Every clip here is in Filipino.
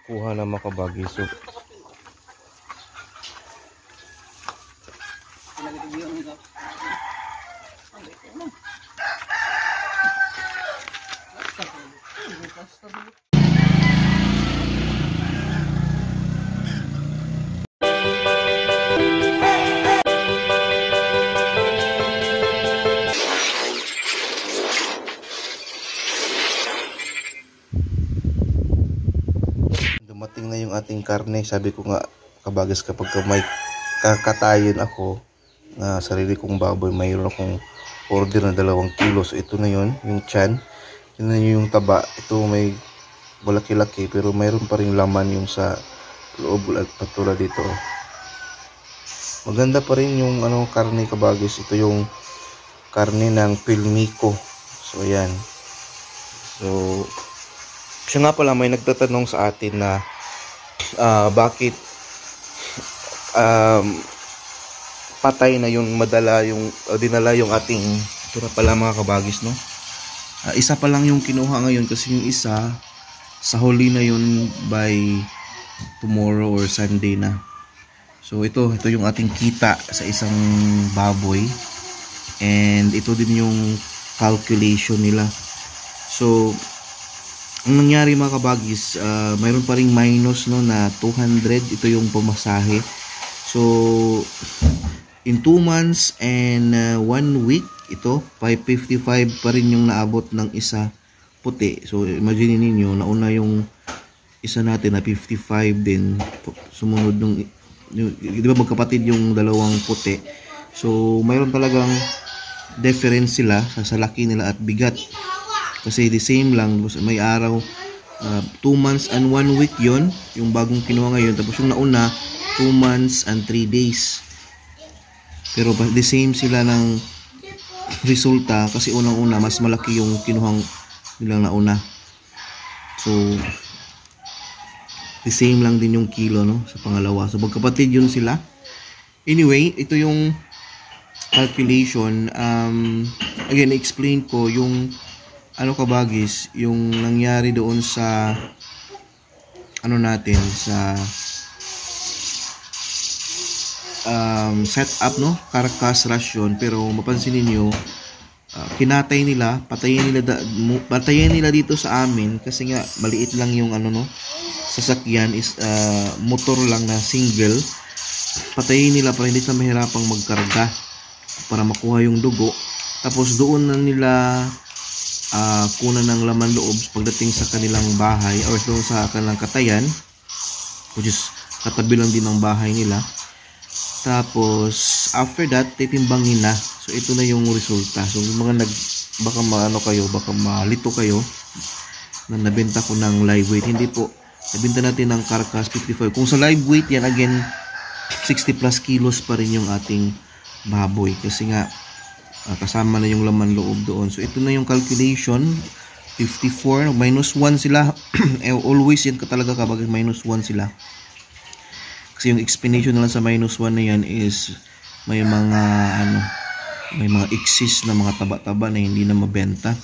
kuha na makabagi. So dumating na yung ating karne. Sabi ko nga kabagas, kapag may kakatayin ako na sarili kong baboy, mayroon akong order na 2 kilo. So ito na yun, yung tiyan. Yun na yung taba. Ito may malaki-laki pero mayroon pa rin laman yung sa loob at patula dito. Maganda pa rin yung karne kabagis. Ito yung karne ng Pilmico. So ayan. So siya nga pala, may nagtatanong sa atin na bakit patay na yung dinala yung ating tura pala mga kabagis, no? Isa pa lang yung kinuha ngayon kasi yung isa sa huli na yun by tomorrow or Sunday na. So ito yung ating kita sa isang baboy, and ito din yung calculation nila. So ang nangyari mga kabagis, mayroon pa ring minus, no, na 200. Ito yung pamasahe. So in 2 months and 1 week, ito 555 pa rin yung naabot ng isa puti. So imagine niyo, nauna yung isa natin na 55, din sumunod nung di ba magkapatid yung dalawang puti. So mayroon talagang difference sila sa laki nila at bigat. Kasi the same lang, may araw, 2 months and 1 week yon yung bagong kinuha ngayon. Tapos yung nauna, 2 months and 3 days. Pero the same sila ng resulta kasi unang-una, mas malaki yung kinuhang nilang nauna. So, the same lang din yung kilo, no, sa pangalawa. So, magkapatid yun sila. Anyway, ito yung calculation. Again, explain ko yung kabagis, yung nangyari doon sa natin sa setup, no, carcass ration. Pero mapansin niyo, kinatay nila, patayin nila dito sa amin kasi nga maliit lang yung sasakyan, is motor lang na single. Patayin nila para hindi sila mahirapang magkarga para makuha yung dugo. Tapos doon na nila kunan ng laman loob pagdating sa kanilang bahay or doon sa kanilang katayan, which is katabi lang din ng bahay nila. Tapos after that, titimbangin na. So ito na yung resulta. So mga baka malito kayo na nabenta ko ng live weight. Hindi po, nabenta natin ng carcass 55. Kung sa live weight yan, again 60 plus kilos pa rin yung ating baboy kasi nga kasama na yung laman loob doon. So ito na yung calculation, 54, minus 1 sila. Always yan talaga kapag minus 1 sila. Kasi yung explanation na lang sa minus 1 na yan is may mga excess na mga taba-taba na hindi na mabenta.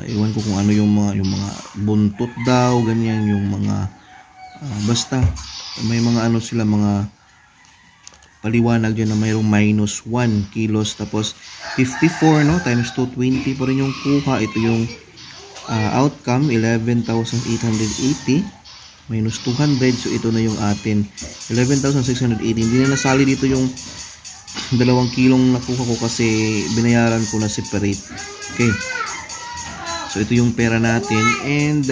Iwan ko kung ano yung mga buntot daw, ganyan, yung mga basta may mga sila, mga paliwanag dyan na mayroong minus 1 kilos. Tapos 54, no, times 220 pa rin yung kuha. Ito yung outcome, 11,880 minus 200. So ito na yung atin, 11,680. Hindi na nasali dito yung 2 kilong nakuha ko kasi binayaran ko na separate. Okay, so ito yung pera natin, and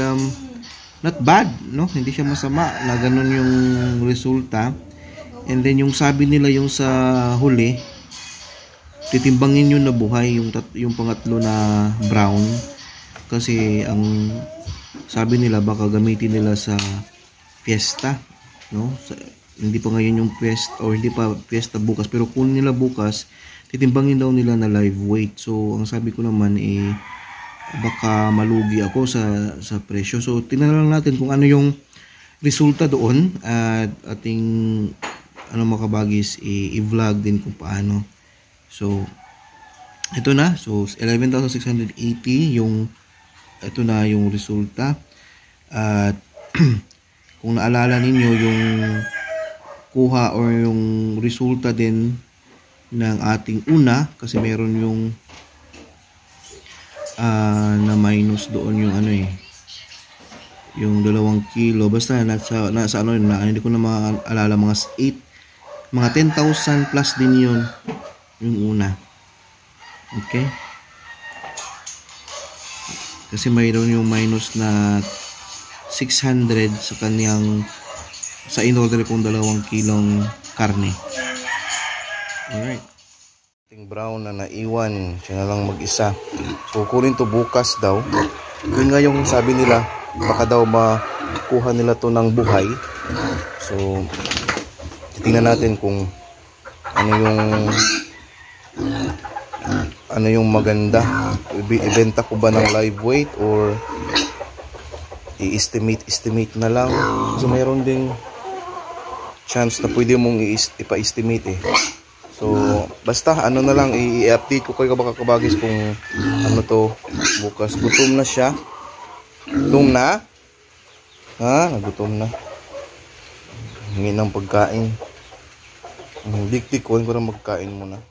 not bad, no, hindi siya masama na ganun yung resulta. And then yung sabi nila yung sa huli, titimbangin yun na buhay, yung pangatlo na brown. Kasi ang sabi nila baka gamitin nila sa fiesta, no? Hindi pa ngayon yung fiesta, or hindi pa fiesta bukas, pero kung nila bukas, titimbangin daw nila na live weight. So ang sabi ko naman baka malugi ako sa presyo. So tingnan lang natin kung ano yung resulta doon, at ating mga kabagis i-vlog din kung paano. So ito na, so 11,680 yung ito na yung resulta. At kung naalala ninyo yung kuha or yung resulta din ng ating una, kasi meron yung na minus doon yung ano yung 2 kilo, basta nasa ano na, hindi ko na maalala, mga 10,000 plus din yun yung una. Okay, kasi mayroon yung minus na 600 sa kanyang in order kong 2 kilong karne. Alright, ating brown na naiwan, siya na lang mag-isa. So kunin to bukas daw. Yun nga yung sabi nila, baka daw makuha nila to ng buhay. So titingnan natin kung ano yung maganda. Ibenta ko ba ng live weight or i-estimate na lang. So mayroon ding chance na pwede mong ipa-estimate So basta ano na lang, i-update ko kayo baka kabagis kung ano to bukas. Gutom na siya. Gutom na? Ha? Nagutom na. Hingi ng pagkain. Dik-dikon ko na magkain muna.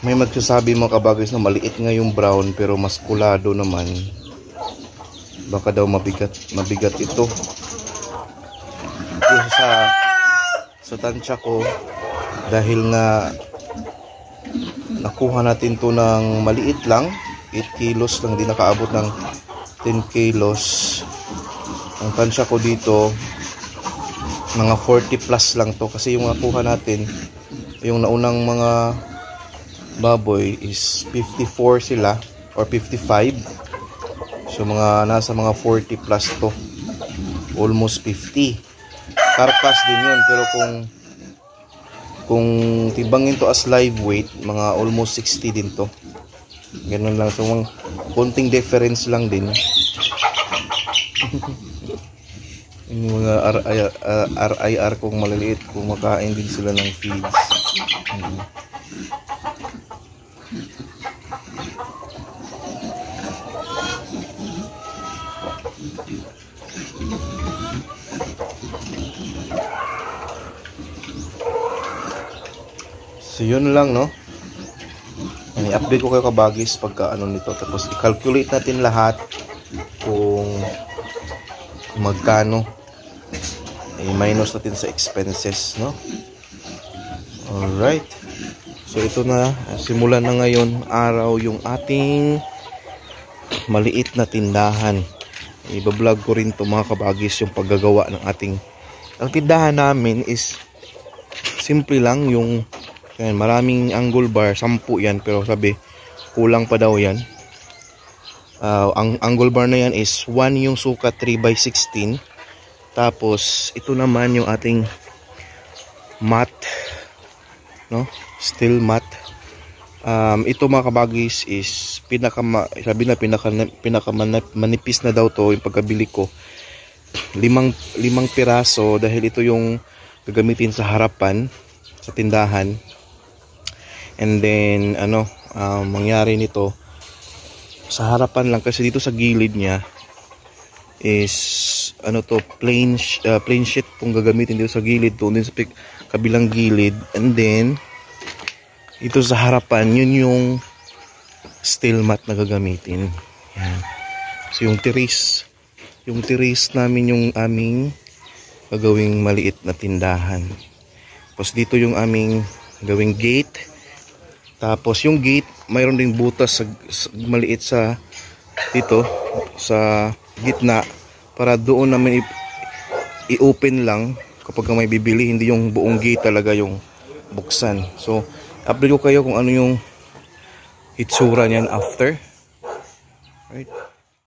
May magsasabi mga kabagis na maliit nga yung brown pero maskulado naman. Baka daw mabigat ito. Sa tansya ko, dahil nga nakuha natin to ng maliit lang, 8 kilos lang, di nakaabot ng 10 kilos. Ang tansya ko dito, mga 40 plus lang to, kasi yung nakuha natin, yung naunang mga baboy is 54 sila or 55. So nasa mga 40 plus to, almost 50. Carcass din yun, pero kung tibangin to as live weight, mga almost 60 din to. Ganun lang, so mga konting difference lang din. Yung mga RIR kung maliliit, kumakain din sila ng feeds. So yun lang, no? I-update ko kayo kabagis pagka ano nito. Tapos i-calculate natin lahat kung magkano. I-minus natin sa expenses, no? Alright. So ito na, simulan na ngayon araw yung ating maliit na tindahan. I-vlog ko rin to mga kabagis yung paggagawa ng ating. Ang tindahan namin is simple lang, yung maraming angle bar, 10 yan, pero sabi kulang pa daw yan. Ang angle bar na yan is 1 yung sukat 3x16. Tapos ito naman yung ating mat, no? Steel mat. Ito mga kabagis is manipis na daw to yung pagkabili ko. 5 piraso dahil ito yung gagamitin sa harapan sa tindahan. And then mangyari nito sa harapan lang, kasi dito sa gilid niya is plain sheet kung gagamitin dito sa gilid, doon din sa kabilang gilid. And then ito sa harapan, yun yung steel mat na gagamitin. Yan. So yung tiris namin yung aming gagawing maliit na tindahan. Tapos dito yung aming gawing gate. Tapos yung gate, mayroon ding butas maliit sa dito sa gitna para doon namin i-open lang kapag may bibili, hindi yung buong gate talaga yung buksan. So update ko kayo kung ano yung itsura niyan after. Right?